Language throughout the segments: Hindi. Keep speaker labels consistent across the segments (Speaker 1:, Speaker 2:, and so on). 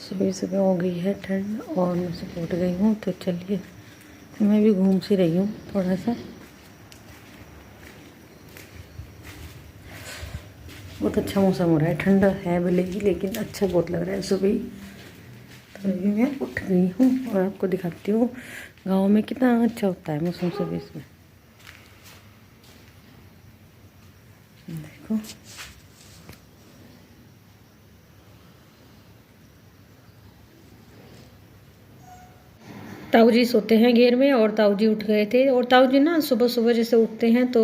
Speaker 1: सुबह सुबह हो गई है ठंड और मैं सुबह उठ गई हूँ। तो चलिए मैं भी घूम सी रही हूँ थोड़ा सा। बहुत अच्छा मौसम हो रहा है, ठंडा है भले ही लेकिन अच्छा बहुत लग रहा है सुबह ही। तो अभी मैं उठ गई हूँ और आपको दिखाती हूँ गाँव में कितना अच्छा होता है मौसम सुबह सुबह। देखो ताऊ जी सोते हैं घेर में और ताऊ जी उठ गए थे। और ताऊ जी ना सुबह सुबह जैसे उठते हैं तो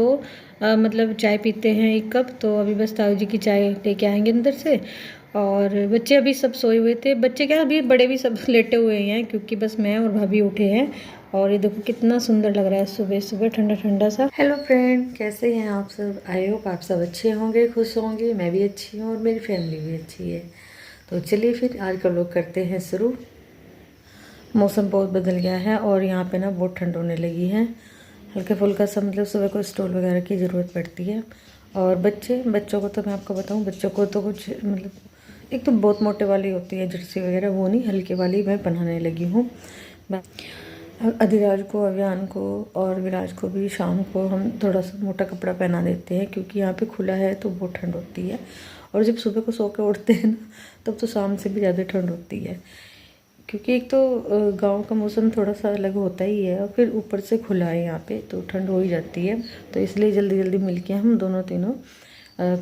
Speaker 1: मतलब चाय पीते हैं 1 कप। तो अभी बस ताऊ जी की चाय लेके आएंगे अंदर से। और बच्चे अभी सब सोए हुए थे, बच्चे क्या अभी बड़े भी सब लेटे हुए हैं क्योंकि बस मैं और भाभी उठे हैं। और ये देखो कितना सुंदर लग रहा है सुबह सुबह ठंडा ठंडा सा। हेलो फ्रेंड, कैसे हैं आप सब? आई होप आप सब अच्छे होंगे, खुश होंगे। मैं भी अच्छी हूँ और मेरी फैमिली भी अच्छी है। तो चलिए फिर आज का व्लॉग करते हैं शुरू। मौसम बहुत बदल गया है और यहाँ पे ना बहुत ठंड होने लगी है। हल्का फुल्का सा मतलब सुबह को स्टोल वगैरह की ज़रूरत पड़ती है। और बच्चों को तो मैं आपको बताऊँ, बच्चों को तो कुछ मतलब एक तो बहुत मोटे वाली होती है जर्सी वगैरह, वो नहीं, हल्के वाली मैं पहनाने लगी हूँ। अधिराज को, अभियान को और विराज को भी शाम को हम थोड़ा सा मोटा कपड़ा पहना देते हैं क्योंकि यहाँ पे खुला है तो बहुत ठंड होती है। और जब सुबह को सो के उठते हैं ना तब तो शाम से भी ज़्यादा ठंड होती है क्योंकि एक तो गांव का मौसम थोड़ा सा अलग होता ही है और फिर ऊपर से खुला है यहाँ पे तो ठंड हो ही जाती है। तो इसलिए जल्दी जल्दी मिलके हम दोनों तीनों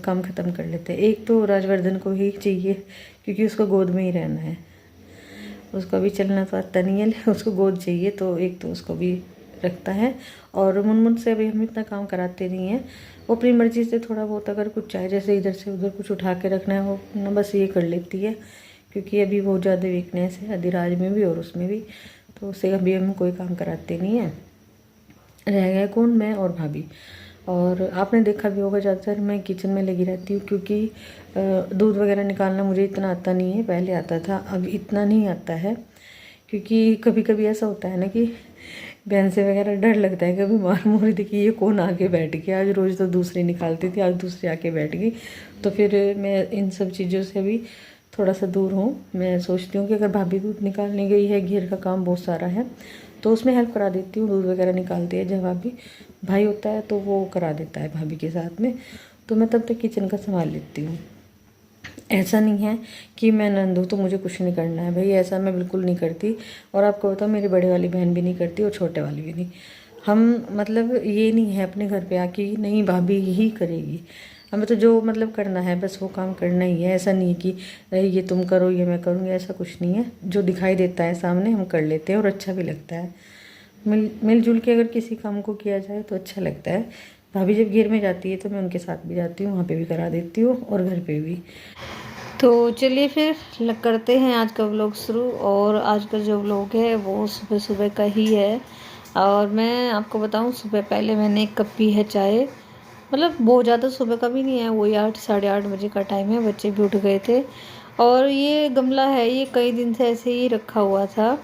Speaker 1: काम ख़त्म कर लेते हैं। एक तो राजवर्धन को ही चाहिए क्योंकि उसको गोद में ही रहना है, उसको अभी चलना तो आता नहीं है, उसको गोद चाहिए तो एक तो उसको भी रखता है। और मुनमुन से अभी हम इतना काम कराते नहीं हैं, वो अपनी मर्ज़ी से थोड़ा बहुत अगर कुछ चाहे जैसे इधर से उधर कुछ उठा के रखना है वो ना बस ये कर लेती है क्योंकि अभी बहुत ज़्यादा वीकनेस है अधिराज में भी और उसमें भी। तो उससे अभी हम कोई काम कराते नहीं हैं। रह गया कौन? मैं और भाभी। और आपने देखा भी होगा ज़्यादातर मैं किचन में लगी रहती हूँ क्योंकि दूध वगैरह निकालना मुझे इतना आता नहीं है। पहले आता था, अब इतना नहीं आता है क्योंकि कभी कभी ऐसा होता है ना कि भैंसे वगैरह डर लगता है, कभी मार मोर देखी ये कौन आके बैठ गया, आज रोज़ तो दूसरी निकालती थी आज दूसरी आके बैठ गई। तो फिर मैं इन सब चीज़ों से भी थोड़ा सा दूर हूँ। मैं सोचती हूँ कि अगर भाभी दूध निकालने गई है, घेर का काम बहुत सारा है तो उसमें हेल्प करा देती हूँ। दूध वगैरह निकालती है जब भाई होता है तो वो करा देता है भाभी के साथ में, तो मैं तब तक किचन का संभाल लेती हूँ। ऐसा नहीं है कि मैं नंद हूँ तो मुझे कुछ नहीं करना है, भाई ऐसा मैं बिल्कुल नहीं करती। और आपको बताओ मेरी बड़े वाली बहन भी नहीं करती और छोटे वाली भी नहीं। हम मतलब ये नहीं है अपने घर पे आके नहीं भाभी ही करेगी, हमें तो जो मतलब करना है बस वो काम करना ही है। ऐसा नहीं है कि ये तुम करो ये मैं करूँगी, ऐसा कुछ नहीं है। जो दिखाई देता है सामने हम कर लेते हैं और अच्छा भी लगता है। मिलजुल के अगर किसी काम को किया जाए तो अच्छा लगता है। भाभी जब घेर में जाती है तो मैं उनके साथ भी जाती हूँ, वहाँ पे भी करा देती हूँ और घर पे भी। तो चलिए फिर करते हैं आज का व्लॉग शुरू। और आज का जो व्लॉग है वो सुबह सुबह का ही है। और मैं आपको बताऊं सुबह पहले मैंने 1 कप पी है चाय। मतलब बहुत ज़्यादा सुबह का भी नहीं है, वही 8 साढ़े 8 बजे का टाइम है, बच्चे भी उठ गए थे। और ये गमला है, ये कई दिन से ऐसे ही रखा हुआ था।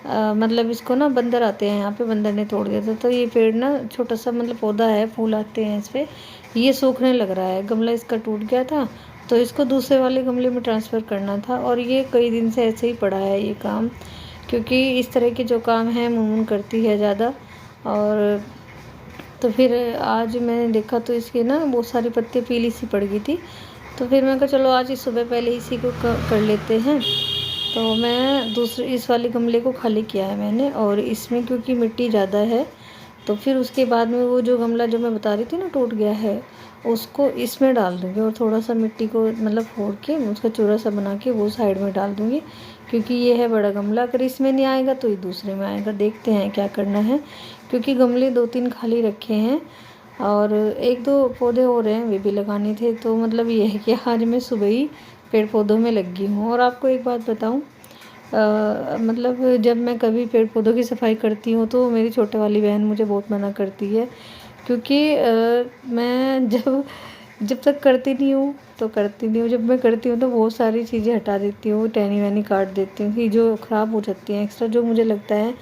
Speaker 1: मतलब इसको ना बंदर आते हैं यहाँ पे, बंदर ने तोड़ दिया था। तो ये पेड़ ना छोटा सा मतलब पौधा है, फूल आते हैं इस पर, ये सूखने लग रहा है। गमला इसका टूट गया था तो इसको दूसरे वाले गमले में ट्रांसफ़र करना था। और ये कई दिन से ऐसे ही पड़ा है ये काम, क्योंकि इस तरह के जो काम है मुनमुन करती है ज़्यादा। और तो फिर आज मैंने देखा तो इसके ना बहुत सारी पत्ती पीली सी पड़ गई थी। तो फिर मैं कहा चलो आज इस सुबह पहले इसी को कर लेते हैं। तो मैं दूसरे इस वाले गमले को खाली किया है मैंने, और इसमें क्योंकि मिट्टी ज़्यादा है तो फिर उसके बाद में वो जो गमला जो मैं बता रही थी ना टूट गया है, उसको इसमें डाल दूँगी। और थोड़ा सा मिट्टी को मतलब फोड़ के उसका चूरा सा बना के वो साइड में डाल दूँगी क्योंकि ये है बड़ा गमला। अगर इसमें नहीं आएगा तो ये दूसरे में आएगा। देखते हैं क्या करना है, क्योंकि गमले 2-3 खाली रखे हैं और 1-2 पौधे हो रहे हैं वे भी लगाने थे। तो मतलब ये है कि आज मैं सुबह ही पेड़ पौधों में लगी हूँ। और आपको एक बात बताऊँ, मतलब जब मैं कभी पेड़ पौधों की सफाई करती हूँ तो मेरी छोटे वाली बहन मुझे बहुत मना करती है क्योंकि मैं जब तक करती नहीं हूँ तो करती नहीं हूँ, जब मैं करती हूँ तो बहुत सारी चीज़ें हटा देती हूँ, टहनी वहनी काट देती हूँ कि जो ख़राब हो जाती हैं एक्स्ट्रा, जो मुझे लगता है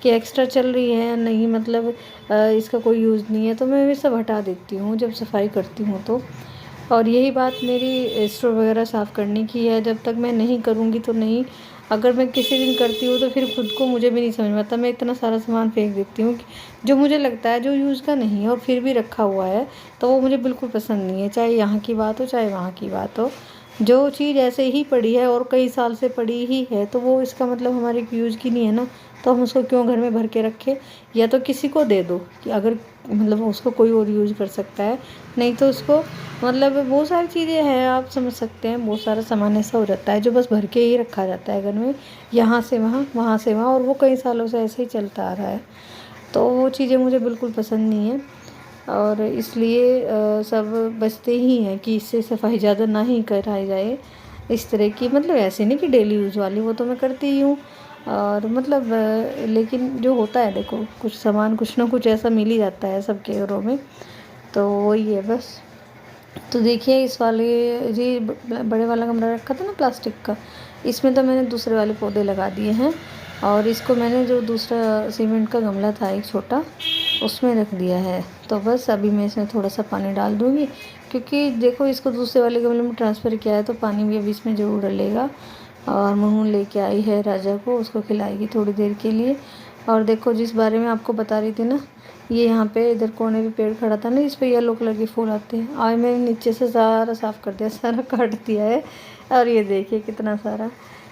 Speaker 1: कि एक्स्ट्रा चल रही है या नहीं, मतलब इसका कोई यूज़ नहीं है, तो मैं वे सब हटा देती हूँ जब सफाई करती हूँ तो। और यही बात मेरी स्टोर वगैरह साफ़ करने की है। जब तक मैं नहीं करूँगी तो नहीं, अगर मैं किसी दिन करती हूँ तो फिर खुद को मुझे भी नहीं समझ में आता। मैं इतना सारा सामान फेंक देती हूँ कि जो मुझे लगता है जो यूज़ का नहीं है और फिर भी रखा हुआ है, तो वो मुझे बिल्कुल पसंद नहीं है। चाहे यहाँ की बात हो चाहे वहाँ की बात हो, जो चीज़ ऐसे ही पड़ी है और कई साल से पड़ी ही है, तो वो इसका मतलब हमारे यूज़ की नहीं है ना, तो हम उसको क्यों घर में भर के रखें। या तो किसी को दे दो कि अगर मतलब उसको कोई और यूज़ कर सकता है, नहीं तो उसको मतलब बहुत सारी चीज़ें हैं, आप समझ सकते हैं। बहुत सारा सामान ऐसा हो जाता है जो बस भर के ही रखा जाता है घर में, यहाँ से वहाँ वहाँ से वहाँ, और वो कई सालों से ऐसे ही चलता आ रहा है। तो वो चीज़ें मुझे बिल्कुल पसंद नहीं है, और इसलिए सब बचते ही हैं कि इससे सफाई ज़्यादा ना ही कराई जाए। इस तरह की मतलब ऐसे नहीं कि डेली यूज़ वाली, वो तो मैं करती ही हूँ। और मतलब लेकिन जो होता है देखो, कुछ सामान कुछ ना कुछ ऐसा मिल ही जाता है सबके घरों में, तो वही है बस। तो देखिए इस वाले ये बड़े वाला गमला रखा था ना प्लास्टिक का, इसमें तो मैंने दूसरे वाले पौधे लगा दिए हैं, और इसको मैंने जो दूसरा सीमेंट का गमला था एक छोटा, उसमें रख दिया है। तो बस अभी मैं इसमें थोड़ा सा पानी डाल दूँगी, क्योंकि देखो इसको दूसरे वाले गमले में ट्रांसफ़र किया है तो पानी भी अभी इसमें ज़रूर डलेगा। और मुनमुन लेके आई है राजा को, उसको खिलाएगी थोड़ी देर के लिए। और देखो जिस बारे में आपको बता रही थी ना, ये यहाँ पे इधर कोने पे पेड़ खड़ा था ना, इस पे येलो कलर के फूल आते हैं। आज मैंने नीचे से सारा साफ़ कर दिया, सारा काट दिया है। और ये देखिए कितना सारा,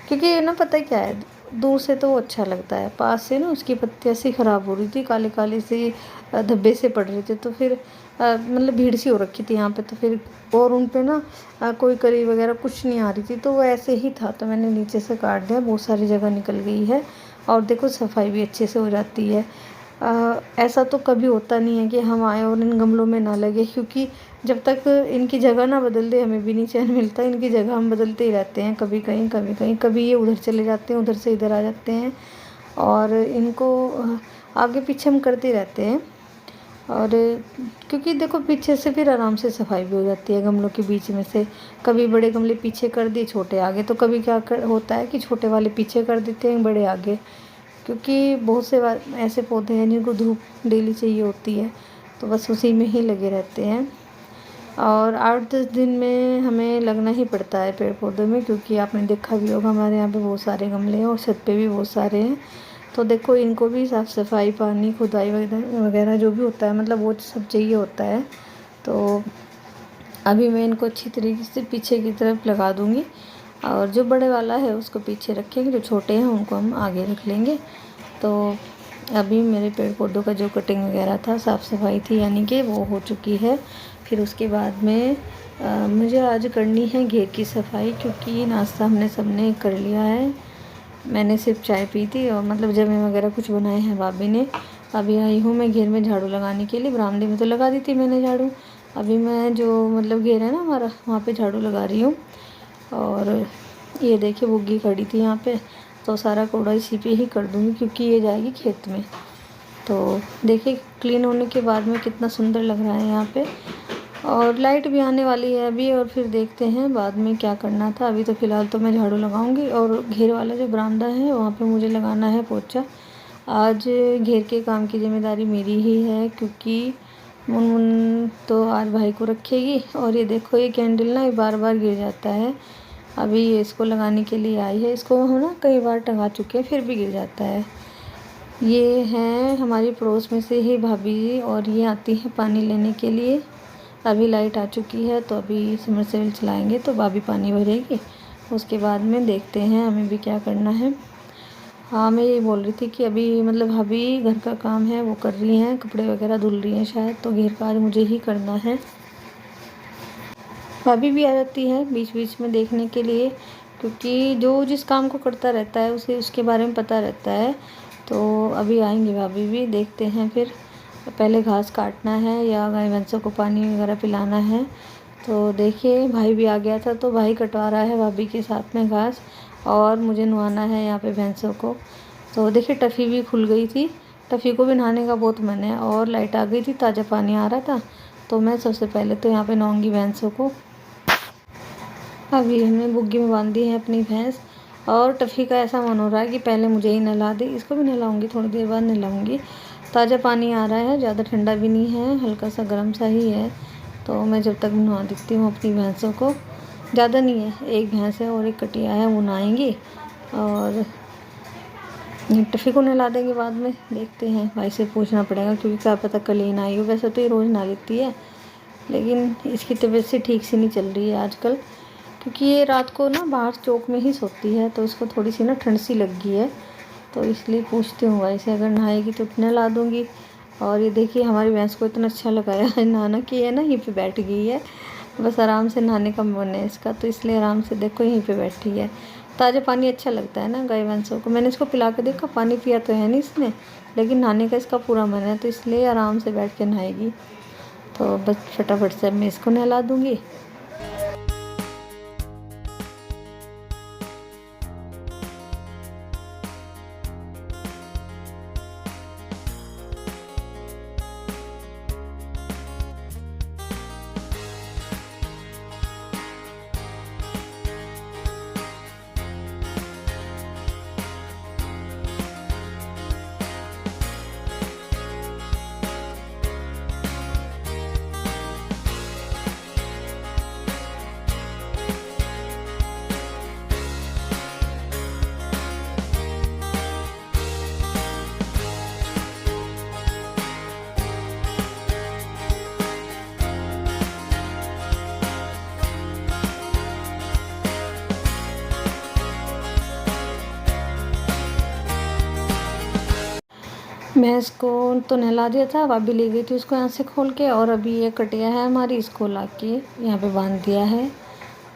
Speaker 1: क्योंकि ये ना पता है क्या है, दूर से तो वो अच्छा लगता है, पास से ना उसकी पत्तियाँ सी ख़राब हो रही थी, काले काले सी धब्बे से पड़ रहे थे, तो फिर मतलब भीड़ सी हो रखी थी यहाँ पे, तो फिर और उन पे ना कोई कली वगैरह कुछ नहीं आ रही थी, तो वो ऐसे ही था, तो मैंने नीचे से काट दिया। बहुत सारी जगह निकल गई है, और देखो सफाई भी अच्छे से हो जाती है। ऐसा तो कभी होता नहीं है कि हम आए और इन गमलों में ना लगे, क्योंकि जब तक इनकी जगह ना बदल दे हमें भी नहीं चैन मिलता। इनकी जगह हम बदलते ही रहते हैं, कभी कहीं कभी कहीं, कभी ये उधर चले जाते हैं, उधर से इधर आ जाते हैं, और इनको आगे पीछे हम करते रहते हैं। और क्योंकि देखो पीछे से फिर आराम से सफाई भी हो जाती है गमलों के बीच में से। कभी बड़े गमले पीछे कर दिए, छोटे आगे, तो कभी क्या होता है कि छोटे वाले पीछे कर देते हैं, बड़े आगे, क्योंकि बहुत से ऐसे पौधे हैं जिनको धूप डेली चाहिए होती है, तो बस उसी में ही लगे रहते हैं। और 8-10 दिन में हमें लगना ही पड़ता है पेड़ पौधों में, क्योंकि आपने देखा भी होगा हमारे यहाँ पे बहुत सारे गमले हैं और छत पे भी बहुत सारे हैं। तो देखो इनको भी साफ़ सफाई, पानी, खुदाई वगैरह जो भी होता है, मतलब वो सब चाहिए होता है। तो अभी मैं इनको अच्छी तरीके से पीछे की तरफ लगा दूँगी, और जो बड़े वाला है उसको पीछे रखेंगे, जो छोटे हैं उनको हम आगे रख लेंगे। तो अभी मेरे पेड़ पौधों का जो कटिंग वगैरह था, साफ़ सफाई थी यानी कि, वो हो चुकी है। फिर उसके बाद में मुझे आज करनी है घेर की सफाई, क्योंकि नाश्ता हमने सबने कर लिया है। मैंने सिर्फ चाय पी थी, और मतलब जमे वगैरह कुछ बनाए हैं भाभी ने। अभी आई हूँ मैं घेर में झाड़ू लगाने के लिए, बरामदे में तो लगा दी थी मैंने झाड़ू, अभी मैं जो मतलब घेर है ना हमारा, वहाँ पे झाड़ू लगा रही हूँ। और ये देखिए बुग्गी खड़ी थी यहाँ पे, तो सारा कूड़ा इसी पे ही कर दूँगी, क्योंकि ये जाएगी खेत में। तो देखिए क्लीन होने के बाद में कितना सुंदर लग रहा है यहाँ पे। और लाइट भी आने वाली है अभी, और फिर देखते हैं बाद में क्या करना था। अभी तो फ़िलहाल तो मैं झाड़ू लगाऊंगी, और घेर वाला जो बरामदा है वहाँ पे मुझे लगाना है पोछा। आज घेर के काम की जिम्मेदारी मेरी ही है, क्योंकि मुनमुन तो आज भाई को रखेगी। और ये देखो ये कैंडल ना, ये बार बार गिर जाता है। अभी ये इसको लगाने के लिए आई है, इसको हम ना कई बार टंगा चुके हैं, फिर भी गिर जाता है। ये हैं हमारी पड़ोस में से ही भाभी जी, और ये आती हैं पानी लेने के लिए। अभी लाइट आ चुकी है, तो अभी समरसेबल चलाएंगे तो भाभी पानी भरेगी, उसके बाद में देखते हैं हमें भी क्या करना है। हाँ मैं ये बोल रही थी कि अभी मतलब भाभी घर का काम है वो कर रही हैं, कपड़े वगैरह धुल रही हैं शायद, तो घेर का आज मुझे ही करना है। भाभी भी आ जाती है बीच बीच में देखने के लिए, क्योंकि जो जिस काम को करता रहता है उसे उसके बारे में पता रहता है। तो अभी आएंगे भाभी भी, देखते हैं फिर। पहले घास काटना है या गाय भैंसों को पानी वगैरह पिलाना है। तो देखिए भाई भी आ गया था, तो भाई कटवा रहा है भाभी के साथ में घास, और मुझे नहवाना है यहाँ पे भैंसों को। तो देखिए टफ़ी भी खुल गई थी, टफ़ी को भी नहाने का बहुत मन है, और लाइट आ गई थी, ताज़ा पानी आ रहा था, तो मैं सबसे पहले तो यहाँ पे नहाऊंगी भैंसों को। अभी हमने बुग्गी में बांध दी है अपनी भैंस, और टफ़ी का ऐसा मन हो रहा है कि पहले मुझे ही नहला दे। इसको भी नहलाऊंगी, थोड़ी देर बाद नहलाऊंगी। ताज़ा पानी आ रहा है, ज़्यादा ठंडा भी नहीं है, हल्का सा गर्म सा ही है, तो मैं जब तक नहा देती हूँ अपनी भैंसों को। ज़्यादा नहीं है, एक भैंस है और एक कटिया है, वो नहाएंगी और टफ़ी को नहला देंगे बाद में। देखते हैं, भाई से पूछना पड़ेगा क्योंकि क्या पता कल ही नहाई हो। वैसे तो ये रोज़ नहा लेती है, लेकिन इसकी तबीयत से ठीक सी नहीं चल रही है आजकल, क्योंकि ये रात को ना बाहर चौक में ही सोती है, तो इसको थोड़ी सी ना ठंड सी लग गई है। तो इसलिए पूछती हूँ भाई से, अगर नहाएगी तो नहला दूँगी। और ये देखिए हमारी भैंस को इतना अच्छा लगाया है नहाना कि है ना यहीं पे बैठ गई है। बस आराम से नहाने का मन है इसका, तो इसलिए आराम से देखो यहीं पे बैठी है। ताज़ा पानी अच्छा लगता है ना गाय भैंसों को। मैंने इसको पिला के देखा, पानी पिया तो है नहीं इसने, लेकिन नहाने का इसका पूरा मन है, तो इसलिए आराम से बैठ के नहाएगी। तो बस फटाफट से मैं इसको नहला दूँगी। भैंस को तो नहला दिया था, भाभी ले गई थी उसको यहाँ से खोल के, और अभी ये कटिया है हमारी, इसको ला के यहाँ पे बांध दिया है।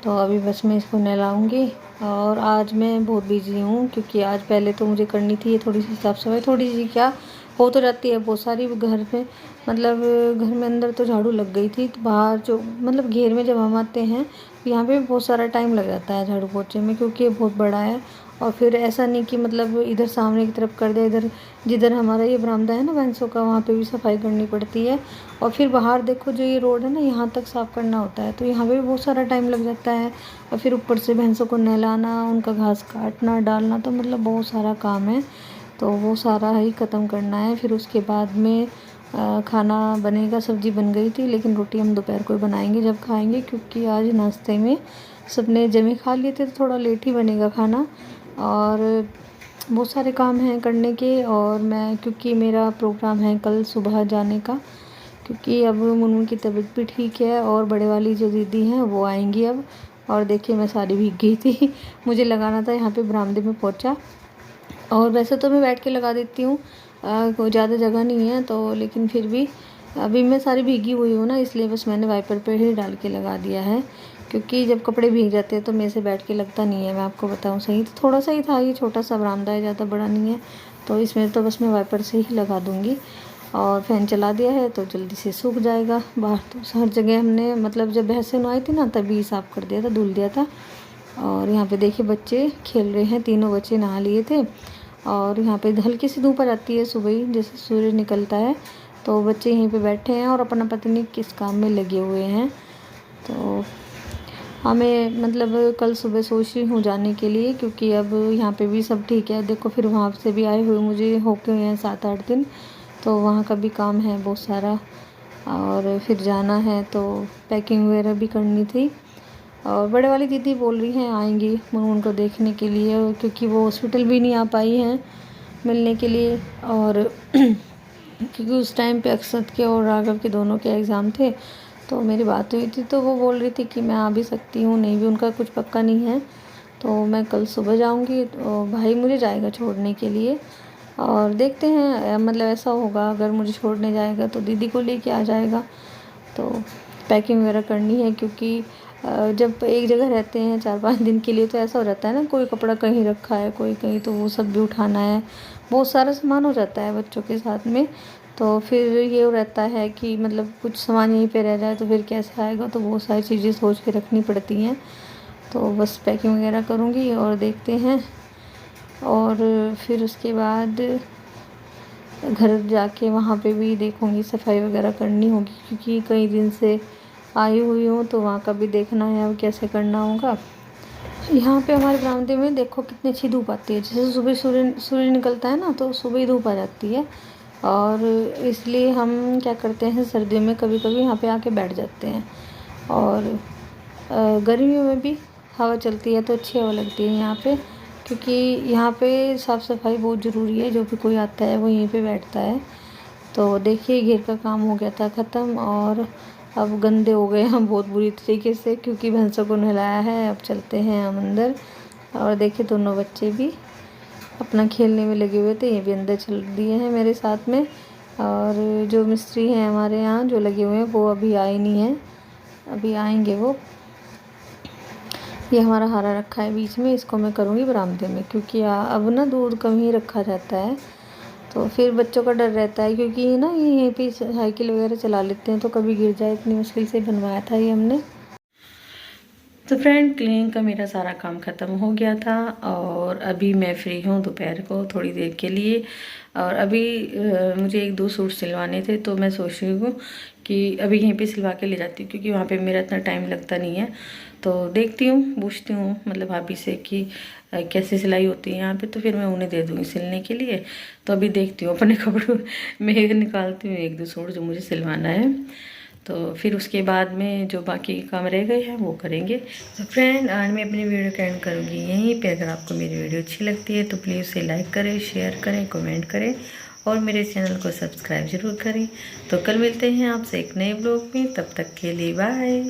Speaker 1: तो अभी बस मैं इसको नहलाऊँगी। और आज मैं बहुत बिजी हूँ, क्योंकि आज पहले तो मुझे करनी थी ये थोड़ी सी साफ़ सफाई, थोड़ी सी क्या हो तो जाती है बहुत सारी घर में, मतलब घर में अंदर तो झाड़ू लग गई थी, तो बाहर जो मतलब घेर में जब हम आते हैं यहाँ पे बहुत सारा टाइम लग जाता है झाड़ू पोछे में, क्योंकि ये बहुत बड़ा है। और फिर ऐसा नहीं कि मतलब इधर सामने की तरफ कर दे, इधर जिधर हमारा ये बरामदा है ना भैंसों का, वहाँ पे भी सफाई करनी पड़ती है। और फिर बाहर देखो जो ये रोड है ना, यहाँ तक साफ़ करना होता है, तो यहाँ पे भी बहुत सारा टाइम लग जाता है। और फिर ऊपर से भैंसों को नहलाना, उनका घास काटना डालना, तो मतलब बहुत सारा काम है, तो वो सारा ही ख़त्म करना है। फिर उसके बाद में खाना बनेगा। सब्ज़ी बन गई थी, लेकिन रोटी हम दोपहर को बनाएंगे जब खाएंगे, क्योंकि आज नाश्ते में सबने जमे खा लिए थे, तो थोड़ा लेट ही बनेगा खाना। और बहुत सारे काम हैं करने के, और मैं क्योंकि मेरा प्रोग्राम है कल सुबह जाने का, क्योंकि अब मुनमुन की तबीयत भी ठीक है, और बड़े वाली जो दीदी हैं वो आएंगी अब। और देखिए मैं सारी भीग गई थी मुझे लगाना था यहाँ पे बरामदे में पोंछा, और वैसे तो मैं बैठ के लगा देती हूँ, कोई ज़्यादा जगह नहीं है तो, लेकिन फिर भी अभी मैं सारी भीगी हुई हूँ ना, इसलिए बस मैंने वाइपर पे ही डाल के लगा दिया है। क्योंकि जब कपड़े भीग जाते हैं तो मेरे से बैठ के लगता नहीं है, मैं आपको बताऊँ सही, तो थोड़ा सा ही था, ये छोटा सा बरामदा है, ज़्यादा बड़ा नहीं है, तो इसमें तो बस मैं वाइपर से ही लगा दूँगी। और फ़ैन चला दिया है तो जल्दी से सूख जाएगा। बाहर तो हर जगह हमने मतलब जब भैंसें नहाई थी ना तभी साफ़ कर दिया था, धुल दिया था। और यहाँ पे देखिए बच्चे खेल रहे हैं, तीनों बच्चे नहा लिए थे। और यहाँ पे हल्की सी धूप आ जाती है सुबह ही, जैसे सूरज निकलता है, तो बच्चे यहीं पे बैठे हैं और अपना पता नहीं किस काम में लगे हुए हैं। तो हमें मतलब कल सुबह सोच रही हूँ जाने के लिए, क्योंकि अब यहाँ पे भी सब ठीक है। देखो फिर वहाँ से भी आए हुए मुझे होके हुए हैं 7-8 दिन, तो वहाँ का भी काम है बहुत सारा, और फिर जाना है, तो पैकिंग वगैरह भी करनी थी। और बड़े वाली दीदी बोल रही हैं आएंगी उनको देखने के लिए, क्योंकि वो हॉस्पिटल भी नहीं आ पाई हैं मिलने के लिए। और क्योंकि उस टाइम पे अक्षत के और राघव के दोनों के एग्ज़ाम थे, तो मेरी बात हुई थी, तो वो बोल रही थी कि मैं आ भी सकती हूँ, नहीं भी, उनका कुछ पक्का नहीं है। तो मैं कल सुबह जाऊँगी, तो भाई मुझे जाएगा छोड़ने के लिए, और देखते हैं मतलब ऐसा होगा अगर मुझे छोड़ने जाएगा तो दीदी को लेके आ जाएगा। तो पैकिंग वगैरह करनी है, क्योंकि जब एक जगह रहते हैं 4-5 दिन के लिए, तो ऐसा हो जाता है ना, कोई कपड़ा कहीं रखा है, कोई कहीं, तो वो सब भी उठाना है, बहुत सारा सामान हो जाता है बच्चों के साथ में। तो फिर ये रहता है कि मतलब कुछ सामान यहीं पे रह जाए तो फिर कैसे आएगा, तो बहुत सारी चीज़ें सोच के रखनी पड़ती हैं। तो बस पैकिंग वगैरह करूँगी और देखते हैं, और फिर उसके बाद घर जाके वहाँ पे भी देखूँगी, सफाई वगैरह करनी होगी, क्योंकि कई दिन से आई हुई हूँ, तो वहाँ का भी देखना है अब कैसे करना होगा। यहाँ पे हमारे बरामदे में देखो कितनी अच्छी धूप आती है, जैसे सुबह सूर्य निकलता है ना, तो सुबह ही धूप आ जाती है। और इसलिए हम क्या करते हैं, सर्दियों में कभी कभी यहाँ पे आके बैठ जाते हैं। और गर्मियों में भी हवा चलती है तो अच्छी हवा लगती है यहाँ पे, क्योंकि यहाँ पे साफ़ सफाई बहुत ज़रूरी है। जो भी कोई आता है वो यहीं पे बैठता है। तो देखिए घेर का काम हो गया था ख़त्म, और अब गंदे हो गए हम बहुत बुरी तरीके से, क्योंकि भैंसों को नहलाया है। अब चलते हैं हम अंदर। और देखिए दोनों बच्चे भी अपना खेलने में लगे हुए थे, ये भी अंदर चल दिए हैं मेरे साथ में। और जो मिस्त्री हैं हमारे यहाँ जो लगे हुए हैं वो अभी आए नहीं हैं, अभी आएंगे वो। ये हमारा हरा रखा है बीच में, इसको मैं करूँगी बरामदे में, क्योंकि अब ना दूध कम ही रखा जाता है, तो फिर बच्चों का डर रहता है, क्योंकि ना ये यहीं पे साइकिल वगैरह चला लेते हैं तो कभी गिर जाए। इतनी मुश्किल से बनवाया था ये हमने। तो फ्रेंड क्लीनिंग का मेरा सारा काम ख़त्म हो गया था, और अभी मैं फ्री हूँ दोपहर को थोड़ी देर के लिए। और अभी मुझे 1-2 सूट सिलवाने थे, तो मैं सोच रही हूँ कि अभी यहीं पे सिलवा के ले जाती हूँ, क्योंकि वहाँ पे मेरा इतना टाइम लगता नहीं है। तो देखती हूँ, पूछती हूँ मतलब भाभी से कि कैसे सिलाई होती है यहाँ पे, तो फिर मैं उन्हें दे दूँगी सिलने के लिए। तो अभी देखती हूँ अपने कपड़ों में निकालती हूँ 1-2 सूट जो मुझे सिलवाना है, तो फिर उसके बाद में जो बाकी काम रह गए हैं वो करेंगे। तो फ्रेंड आज मैं अपनी वीडियो का एंड करूँगी यहीं पे। अगर आपको मेरी वीडियो अच्छी लगती है तो प्लीज़ उसे लाइक करें, शेयर करें, कमेंट करें, और मेरे चैनल को सब्सक्राइब ज़रूर करें। तो कल मिलते हैं आपसे एक नए ब्लॉग में, तब तक के लिए बाय।